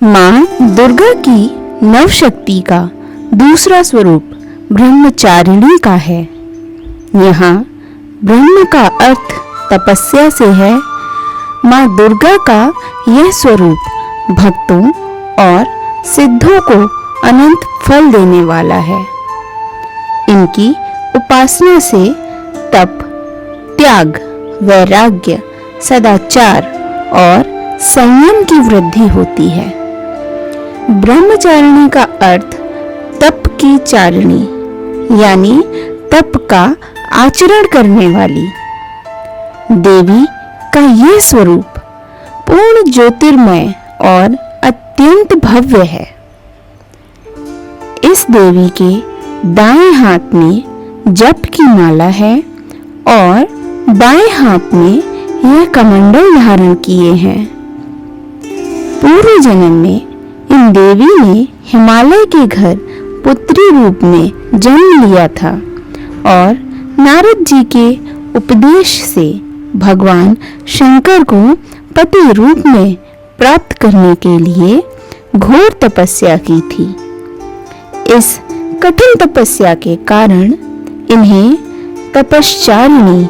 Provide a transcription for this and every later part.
माँ दुर्गा की नवशक्ति का दूसरा स्वरूप ब्रह्मचारिणी का है। यहाँ ब्रह्म का अर्थ तपस्या से है। माँ दुर्गा का यह स्वरूप भक्तों और सिद्धों को अनंत फल देने वाला है। इनकी उपासना से तप, त्याग, वैराग्य, सदाचार और संयम की वृद्धि होती है। ब्रह्मचारिणी का अर्थ तप की चारिणी यानी तप का आचरण करने वाली। देवी का यह स्वरूप पूर्ण ज्योतिर्मय और अत्यंत भव्य है। इस देवी के दाएं हाथ में जप की माला है और बाएं हाथ में यह कमंडल धारण किए हैं। पूर्व जन्म में इन देवी ने हिमालय के घर पुत्री रूप में जन्म लिया था और नारद जी के उपदेश से भगवान शंकर को पति रूप में प्राप्त करने के लिए घोर तपस्या की थी। इस कठिन तपस्या के कारण इन्हें तपश्चारिणी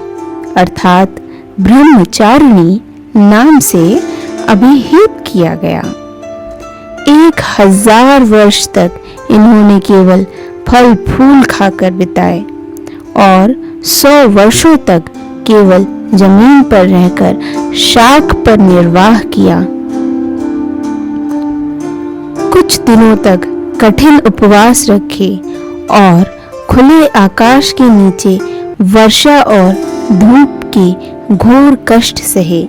अर्थात ब्रह्मचारिणी नाम से अभिहित किया गया। 1000 वर्ष तक इन्होंने केवल फल फूल खाकर बिताए और 100 वर्षों तक केवल जमीन पर रहकर शाख पर निर्वाह किया। कुछ दिनों तक कठिन उपवास रखे और खुले आकाश के नीचे वर्षा और धूप के घोर कष्ट सहे।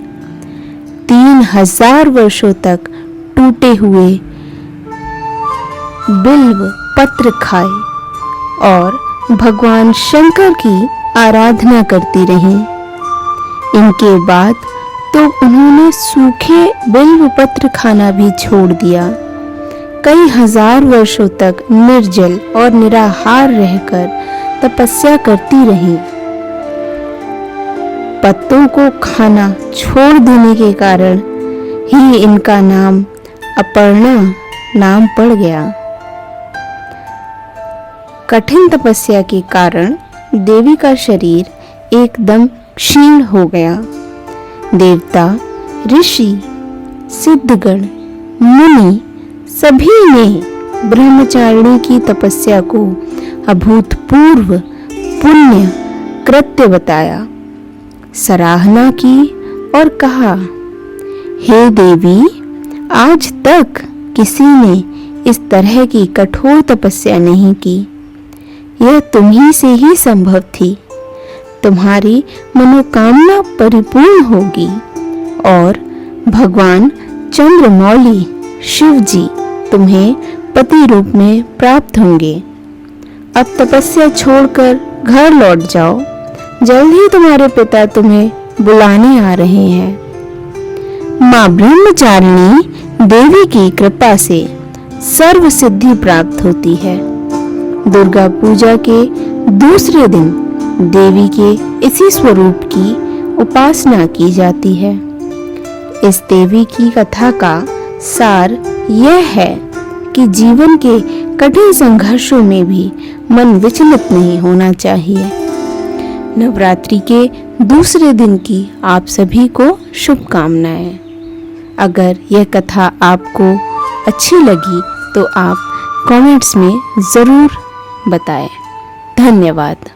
3000 वर्षों तक टूटे हुए बिल्व पत्र खाए और भगवान शंकर की आराधना करती रहीं। इनके बाद तो उन्होंने सूखे बिल्व पत्र खाना भी छोड़ दिया। कई हजार वर्षों तक निर्जल और निराहार रहकर तपस्या करती रहीं। पत्तों को खाना छोड़ देने के कारण ही इनका नाम अपर्णा नाम पड़ गया। कठिन तपस्या के कारण देवी का शरीर एकदम क्षीण हो गया। देवता, ऋषि, सिद्धगण, मुनि सभी ने ब्रह्मचारिणी की तपस्या को अभूतपूर्व पुण्य कृत्य बताया, सराहना की और कहा, हे देवी, आज तक किसी ने इस तरह की कठोर तपस्या नहीं की। यह तुम्ही से ही संभव थी। तुम्हारी मनोकामना परिपूर्ण होगी और भगवान चंद्रमौली शिव जी तुम्हें पति रूप में प्राप्त होंगे। अब तपस्या छोड़कर घर लौट जाओ। जल्द ही तुम्हारे पिता तुम्हें बुलाने आ रहे हैं। माँ ब्रह्मचारिणी देवी की कृपा से सर्व सिद्धि प्राप्त होती है। दुर्गा पूजा के दूसरे दिन देवी के इसी स्वरूप की उपासना की जाती है। इस देवी की कथा का सार यह है कि जीवन के कठिन संघर्षों में भी मन विचलित नहीं होना चाहिए। नवरात्रि के दूसरे दिन की आप सभी को शुभकामनाएं। अगर यह कथा आपको अच्छी लगी तो आप कमेंट्स में ज़रूर बताएं। धन्यवाद।